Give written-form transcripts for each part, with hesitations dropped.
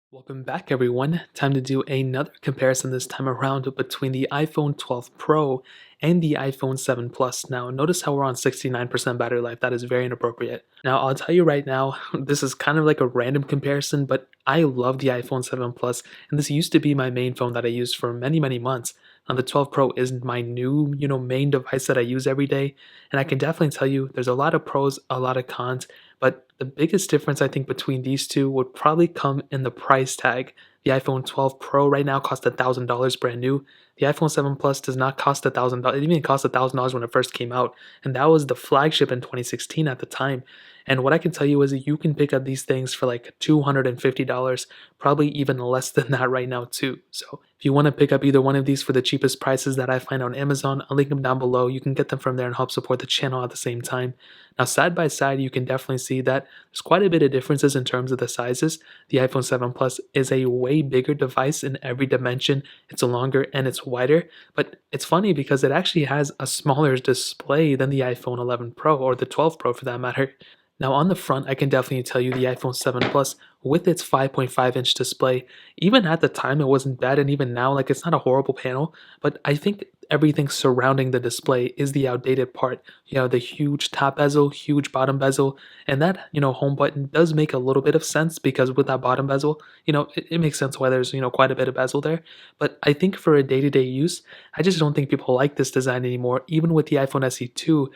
Welcome back, everyone. Time to do another comparison this time around between the iPhone 12 Pro and the iPhone 7 Plus. Now, notice how we're on 69% battery life. That is very inappropriate. Now, I'll tell you right now, this is kind of like a random comparison, but I love the iPhone 7 Plus, and this used to be my main phone that I used for many, many months. Now, the 12 Pro is my new, main device that I use every day, and I can definitely tell you there's a lot of pros, a lot of cons, but the biggest difference I think between these two would probably come in the price tag. The iPhone 12 Pro right now costs $1,000 brand new. The iPhone 7 Plus does not cost $1,000. It even cost $1,000 when it first came out, and that was the flagship in 2016 at the time. And what I can tell you is that you can pick up these things for like $250, probably even less than that right now too. So if you want to pick up either one of these for the cheapest prices that I find on Amazon, I'll link them down below. You can get them from there and help support the channel at the same time. Now, side by side, you can definitely see that there's quite a bit of differences in terms of the sizes. The iPhone 7 Plus is a way bigger device in every dimension. It's longer and it's wider, but it's funny because it actually has a smaller display than the iPhone 11 Pro or the 12 Pro for that matter. Now on the front, I can definitely tell you the iPhone 7 Plus with its 5.5-inch display, even at the time it wasn't bad, and even now, like, it's not a horrible panel, but I think everything surrounding the display is the outdated part. You know, the huge top bezel, huge bottom bezel, and that, home button does make a little bit of sense because with that bottom bezel, it makes sense why there's, quite a bit of bezel there. But I think for a day-to-day use, I just don't think people like this design anymore, even with the iPhone SE 2.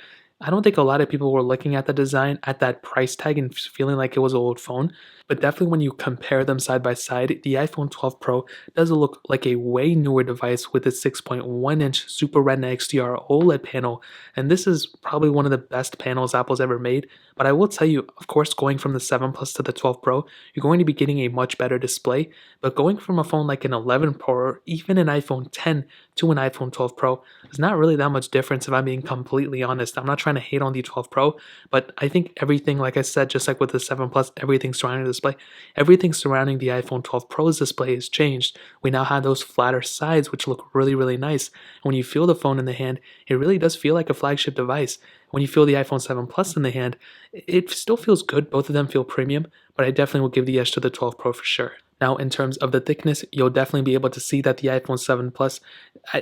I don't think a lot of people were looking at the design at that price tag and feeling like it was an old phone, but definitely when you compare them side by side, the iPhone 12 Pro does look like a way newer device with its 6.1-inch Super Retina XDR OLED panel, and this is probably one of the best panels Apple's ever made. But I will tell you, of course, going from the 7 Plus to the 12 Pro, you're going to be getting a much better display, but going from a phone like an 11 Pro or even an iPhone 10 to an iPhone 12 Pro, there's not really that much difference if I'm being completely honest. I'm not trying to hate on the 12 Pro, but I think everything, like I said, just like with the 7 Plus, everything surrounding the display, everything surrounding the iPhone 12 Pro's display has changed. We now have those flatter sides, which look really, really nice. When you feel the phone in the hand, it really does feel like a flagship device. When you feel the iPhone 7 Plus in the hand, it still feels good. Both of them feel premium, but I definitely will give the edge to the 12 Pro for sure. Now, in terms of the thickness, you'll definitely be able to see that the iPhone 7 Plus,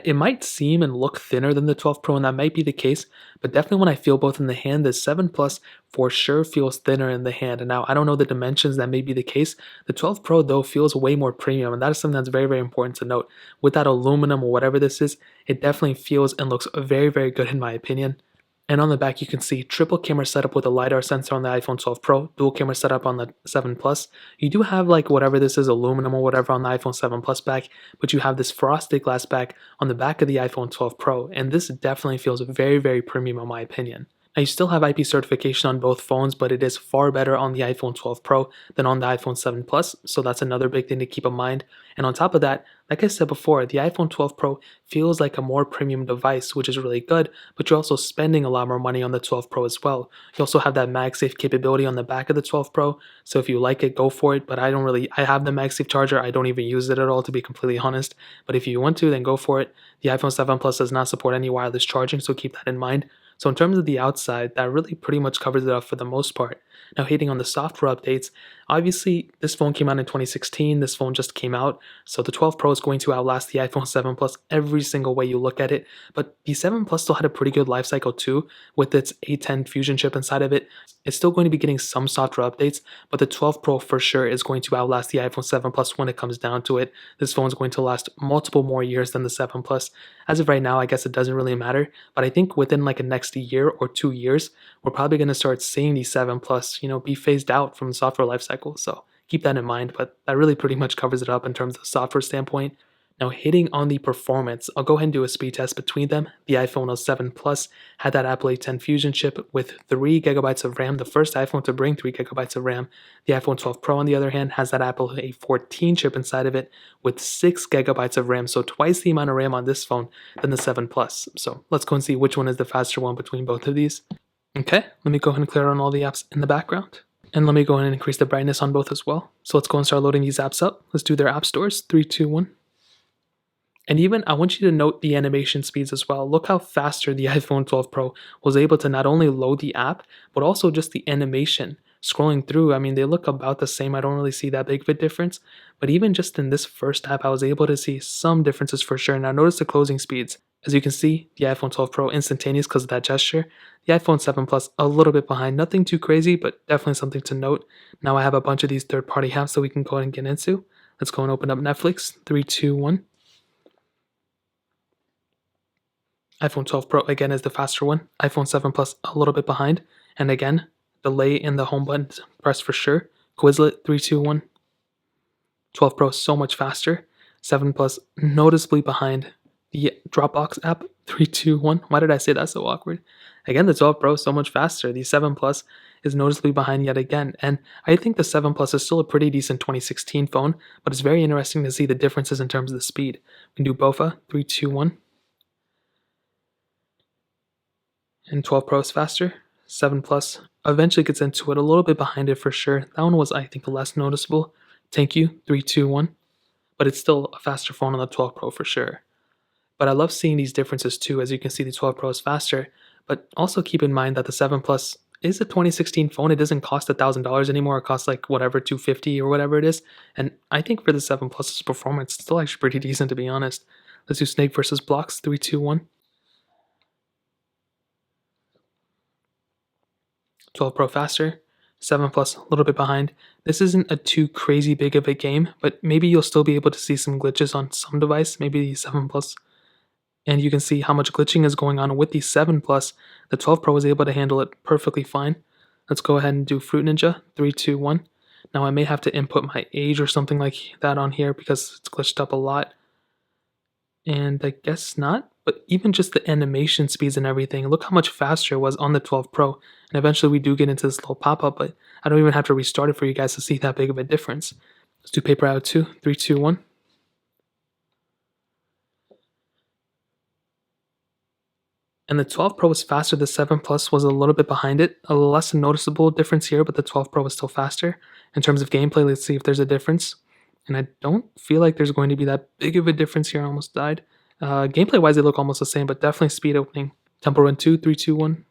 it might seem and look thinner than the 12 Pro, and that might be the case, but definitely when I feel both in the hand, the 7 Plus for sure feels thinner in the hand. And now, I don't know the dimensions, that may be the case. The 12 Pro, though, feels way more premium, and that is something that's very, very important to note. With that aluminum or whatever this is, it definitely feels and looks very, very good in my opinion. And on the back, you can see triple camera setup with a LiDAR sensor on the iPhone 12 Pro, dual camera setup on the 7 Plus. You do have like whatever this is, aluminum or whatever on the iPhone 7 Plus back, but you have this frosted glass back on the back of the iPhone 12 Pro, and this definitely feels very, very premium in my opinion. Now, you still have IP certification on both phones, but it is far better on the iPhone 12 Pro than on the iPhone 7 Plus, so that's another big thing to keep in mind. And on top of that, like I said before, the iPhone 12 Pro feels like a more premium device, which is really good, but you're also spending a lot more money on the 12 Pro as well. You also have that MagSafe capability on the back of the 12 Pro, so if you like it, go for it, but I have the MagSafe charger, I don't even use it at all to be completely honest, but if you want to, then go for it. The iPhone 7 Plus does not support any wireless charging, so keep that in mind. So in terms of the outside, that really pretty much covers it up for the most part. Now, hitting on the software updates, obviously this phone came out in 2016, this phone just came out, so the 12 Pro is going to outlast the iPhone 7 Plus every single way you look at it, but the 7 Plus still had a pretty good life cycle too, with its A10 Fusion chip inside of it. It's still going to be getting some software updates, but the 12 Pro for sure is going to outlast the iPhone 7 Plus when it comes down to it. This phone is going to last multiple more years than the 7 Plus. As of right now, I guess it doesn't really matter, but I think within like a next year or 2 years, we're probably going to start seeing the 7 Plus, be phased out from the software lifecycle. So keep that in mind, but that really pretty much covers it up in terms of software standpoint. Now, hitting on the performance, I'll go ahead and do a speed test between them. The iPhone 7 Plus had that Apple A10 Fusion chip with 3 gigabytes of RAM, the first iPhone to bring 3 gigabytes of RAM. The iPhone 12 Pro, on the other hand, has that Apple A14 chip inside of it with 6 gigabytes of RAM, so twice the amount of RAM on this phone than the 7 Plus. So let's go and see which one is the faster one between both of these. Okay, let me go ahead and clear on all the apps in the background. And let me go ahead and increase the brightness on both as well. So let's go and start loading these apps up. Let's do their app stores. 3, 2, 1. And even I want you to note the animation speeds as well. Look how faster the iPhone 12 Pro was able to not only load the app, but also just the animation scrolling through, I mean, they look about the same. I don't really see that big of a difference. But even just in this first app, I was able to see some differences for sure. Now, notice the closing speeds. As you can see, the iPhone 12 Pro instantaneous because of that gesture. The iPhone 7 Plus a little bit behind. Nothing too crazy, but definitely something to note. Now I have a bunch of these third-party apps that we can go ahead and get into. Let's go and open up Netflix. 3, 2, 1. iPhone 12 Pro again is the faster one. iPhone 7 Plus a little bit behind. And again, delay in the home button press for sure. Quizlet 3, 2, 1. 12 Pro so much faster. 7 Plus noticeably behind. The Dropbox app 3, 2, 1. Why did I say that so awkward? Again, the 12 Pro so much faster. The 7 Plus is noticeably behind yet again. And I think the 7 Plus is still a pretty decent 2016 phone, but it's very interesting to see the differences in terms of the speed. We can do BOFA 3, 2, 1. And 12 Pro is faster. 7 Plus eventually gets into it, a little bit behind it for sure. That one was, I think, less noticeable. Thank you, 3, 2, 1. But it's still a faster phone on the 12 Pro for sure. But I love seeing these differences too. As you can see, the 12 Pro is faster, but also keep in mind that the 7 Plus is a 2016 phone. It doesn't cost $1,000 anymore. It costs like whatever, 250 or whatever it is. And I think for the 7 Plus's performance, it's still actually pretty decent to be honest. Let's do Snake versus Blocks, 3, 2, 1. 12 Pro faster, 7 Plus a little bit behind. This isn't a too crazy big of a game, but maybe you'll still be able to see some glitches on some device, maybe the 7 Plus. And you can see how much glitching is going on with the 7 Plus. The 12 Pro was able to handle it perfectly fine. Let's go ahead and do Fruit Ninja, 3, 2, 1. Now I may have to input my age or something like that on here because it's glitched up a lot. And I guess not, but even just the animation speeds and everything, look how much faster it was on the 12 Pro. And eventually we do get into this little pop-up, but I don't even have to restart it for you guys to see that big of a difference. Let's do Paper Out 2, 3, 2, 1. And the 12 Pro was faster, the 7 Plus was a little bit behind it. A less noticeable difference here, but the 12 Pro was still faster. In terms of gameplay, let's see if there's a difference. And I don't feel like there's going to be that big of a difference here. I almost died. Gameplay-wise, they look almost the same, but definitely speed opening. Temple Run 2, 3, 2, 1.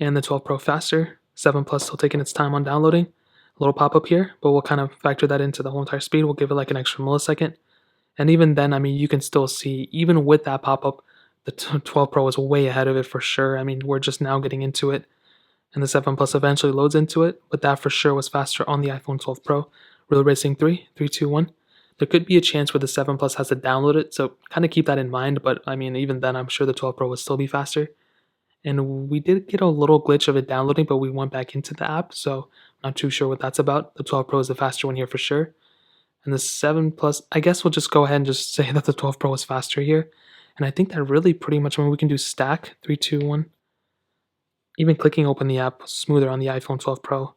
And the 12 Pro faster. 7 Plus still taking its time on downloading. A little pop-up here, but we'll kind of factor that into the whole entire speed. We'll give it like an extra millisecond. And even then, I mean, you can still see, even with that pop-up, the 12 Pro is way ahead of it for sure. I mean, we're just now getting into it. And the 7 Plus eventually loads into it, but that for sure was faster on the iPhone 12 Pro. Real Racing 3, 3, 2, 1. There could be a chance where the 7 Plus has to download it, so kind of keep that in mind, but I mean, even then, I'm sure the 12 Pro would still be faster. And we did get a little glitch of it downloading, but we went back into the app, so not too sure what that's about. The 12 Pro is the faster one here for sure. And the 7 Plus, I guess we'll just go ahead and just say that the 12 Pro is faster here. And I think that really pretty much, when we can do stack, 3, 2, 1. Even clicking open the app was smoother on the iPhone 12 Pro.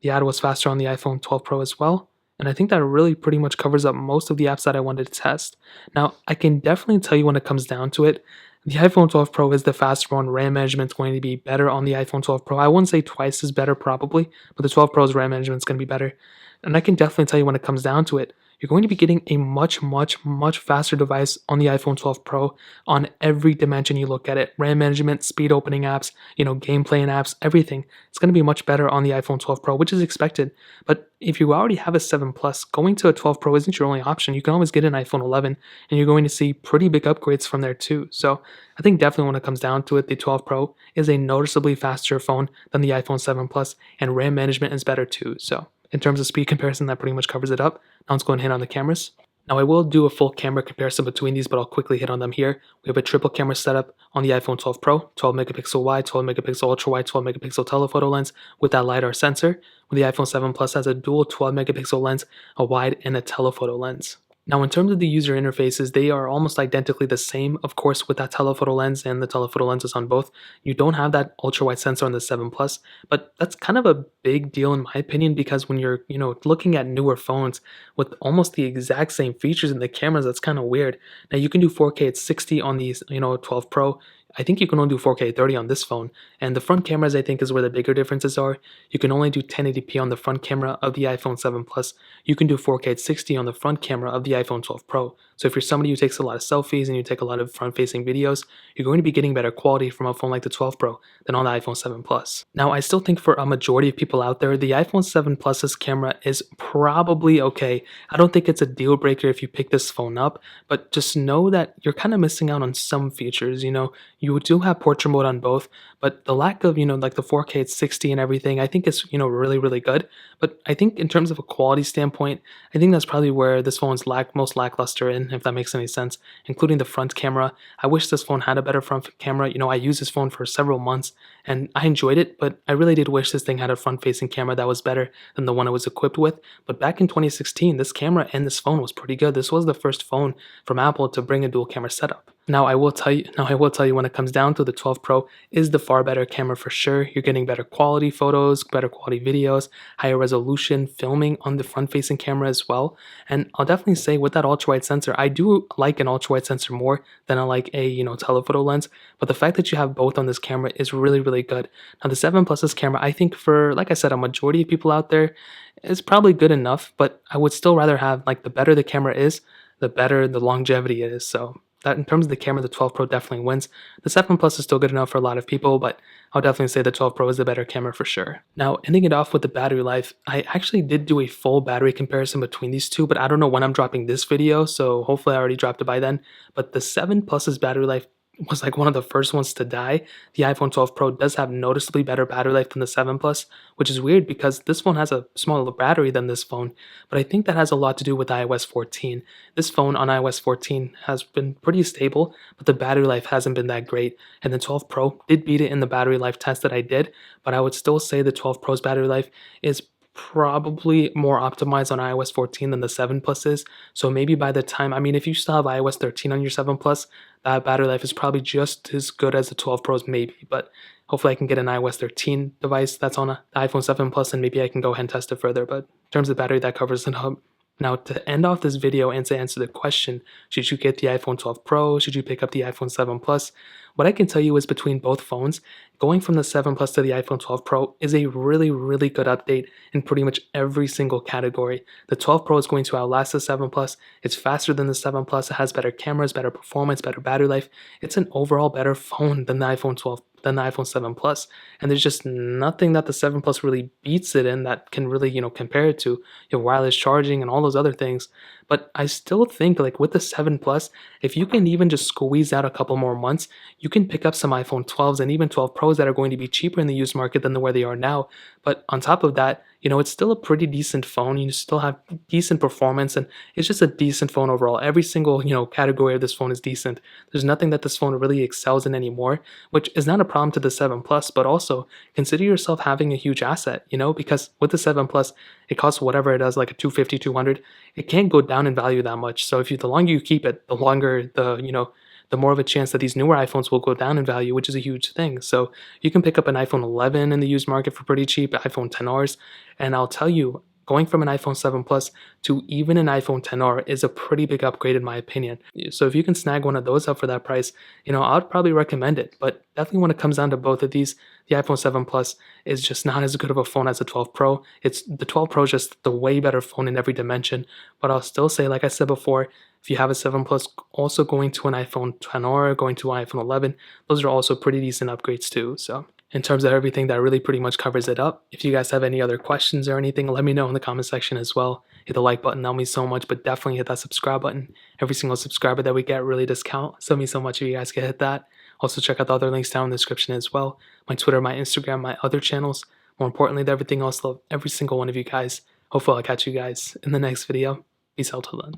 The ad was faster on the iPhone 12 Pro as well. And I think that really pretty much covers up most of the apps that I wanted to test. Now, I can definitely tell you when it comes down to it, the iPhone 12 Pro is the faster one. RAM management is going to be better on the iPhone 12 Pro. I wouldn't say twice as better probably, but the 12 Pro's RAM management is going to be better. And I can definitely tell you when it comes down to it, you're going to be getting a much, much, much faster device on the iPhone 12 Pro on every dimension you look at it. RAM management, speed opening apps, gameplay and apps, everything. It's going to be much better on the iPhone 12 Pro, which is expected. But if you already have a 7 Plus, going to a 12 Pro isn't your only option. You can always get an iPhone 11, and you're going to see pretty big upgrades from there too. So I think definitely when it comes down to it, the 12 Pro is a noticeably faster phone than the iPhone 7 Plus, and RAM management is better too. So in terms of speed comparison, that pretty much covers it up. Now let's go and hit on the cameras. Now I will do a full camera comparison between these, but I'll quickly hit on them here. We have a triple camera setup on the iPhone 12 Pro, 12 megapixel wide, 12 megapixel ultra wide, 12 megapixel telephoto lens with that LiDAR sensor. With the iPhone 7 Plus has a dual 12 megapixel lens, a wide and a telephoto lens. Now, in terms of the user interfaces, they are almost identically the same, of course, with that telephoto lens and the telephoto lenses on both. You don't have that ultra-wide sensor on the 7 Plus, but that's kind of a big deal in my opinion because when you're, looking at newer phones with almost the exact same features in the cameras, that's kind of weird. Now, you can do 4K at 60 on these, 12 Pro. I think you can only do 4K 30 on this phone, and the front cameras I think is where the bigger differences are. You can only do 1080p on the front camera of the iPhone 7 Plus. You can do 4K at 60 on the front camera of the iPhone 12 Pro. So if you're somebody who takes a lot of selfies and you take a lot of front-facing videos, you're going to be getting better quality from a phone like the 12 Pro than on the iPhone 7 Plus. Now, I still think for a majority of people out there, the iPhone 7 Plus's camera is probably okay. I don't think it's a deal breaker if you pick this phone up, but just know that you're kind of missing out on some features. You do have portrait mode on both, but the lack of, like the 4K at 60 and everything, I think is, really, really good. But I think in terms of a quality standpoint, I think that's probably where this phone's most lackluster in, if that makes any sense, including the front camera. I wish this phone had a better front camera. I used this phone for several months and I enjoyed it, but I really did wish this thing had a front-facing camera that was better than the one it was equipped with. But back in 2016, this camera and this phone was pretty good. This was the first phone from Apple to bring a dual camera setup. Now I will tell you when it comes down to the 12 Pro is the far better camera for sure. You're getting better quality photos, better quality videos, higher resolution filming on the front-facing camera as well. And I'll definitely say with that ultra-wide sensor, I do like an ultra-wide sensor more than I like a, telephoto lens. But the fact that you have both on this camera is really, really good. Now the 7 Plus's camera, I think for, like I said, a majority of people out there is probably good enough, but I would still rather have, like, the better the camera is, the better the longevity is. So that in terms of the camera, the 12 Pro definitely wins. The 7 Plus is still good enough for a lot of people, but I'll definitely say the 12 Pro is the better camera for sure. Now, ending it off with the battery life, I actually did do a full battery comparison between these two, but I don't know when I'm dropping this video, so hopefully I already dropped it by then. But the 7 Plus's battery life was like one of the first ones to die. The iPhone 12 Pro does have noticeably better battery life than the 7 Plus, which is weird because this phone has a smaller battery than this phone, but I think that has a lot to do with iOS 14. This phone on iOS 14 has been pretty stable, but the battery life hasn't been that great, and the 12 Pro did beat it in the battery life test that I did, but I would still say the 12 Pro's battery life is probably more optimized on iOS 14 than the 7 Plus is. So maybe by the time, if you still have iOS 13 on your 7 Plus, that battery life is probably just as good as the 12 Pros maybe. But hopefully I can get an iOS 13 device that's on a iPhone 7 Plus and maybe I can go ahead and test it further. But in terms of battery, that covers it up. Now, to end off this video and to answer the question, should you get the iPhone 12 Pro? Should you pick up the iPhone 7 Plus? What I can tell you is between both phones, going from the 7 Plus to the iPhone 12 Pro is a really, really good update in pretty much every single category. The 12 Pro is going to outlast the 7 Plus. It's faster than the 7 Plus. It has better cameras, better performance, better battery life. It's an overall better phone than the iPhone 7 Plus. And there's just nothing that the 7 Plus really beats it in that can really, compare it to your wireless charging and all those other things. But I still think, like, with the 7 Plus, if you can even just squeeze out a couple more months, you can pick up some iPhone 12s and even 12 Pros that are going to be cheaper in the used market than where they are now. But on top of that, it's still a pretty decent phone. You still have decent performance, and it's just a decent phone overall. Every single, category of this phone is decent. There's nothing that this phone really excels in anymore, which is not a problem to the 7 Plus, but also consider yourself having a huge asset, because with the 7 Plus, it costs whatever it does, like a 250, 200. It can't go down in value that much. So the longer you keep it, the longer the more of a chance that these newer iPhones will go down in value, which is a huge thing. So you can pick up an iPhone 11 in the used market for pretty cheap, iPhone 10Rs, and I'll tell you, going from an iPhone 7 Plus to even an iPhone 10R is a pretty big upgrade in my opinion. So if you can snag one of those up for that price, I'd probably recommend it. But definitely when it comes down to both of these, the iPhone 7 Plus is just not as good of a phone as the 12 Pro. The 12 Pro is just the way better phone in every dimension. But I'll still say, like I said before, if you have a 7 Plus, also going to an iPhone 10R, going to an iPhone 11, those are also pretty decent upgrades too. So in terms of everything, that really pretty much covers it up. If you guys have any other questions or anything, let me know in the comment section as well. Hit the like button, that means so much, but definitely hit that subscribe button. Every single subscriber that we get really does count, so it means so much if you guys can hit that. Also check out the other links down in the description as well. My Twitter, my Instagram, my other channels. More importantly than everything else, love every single one of you guys. Hopefully I'll catch you guys in the next video. Peace out till then.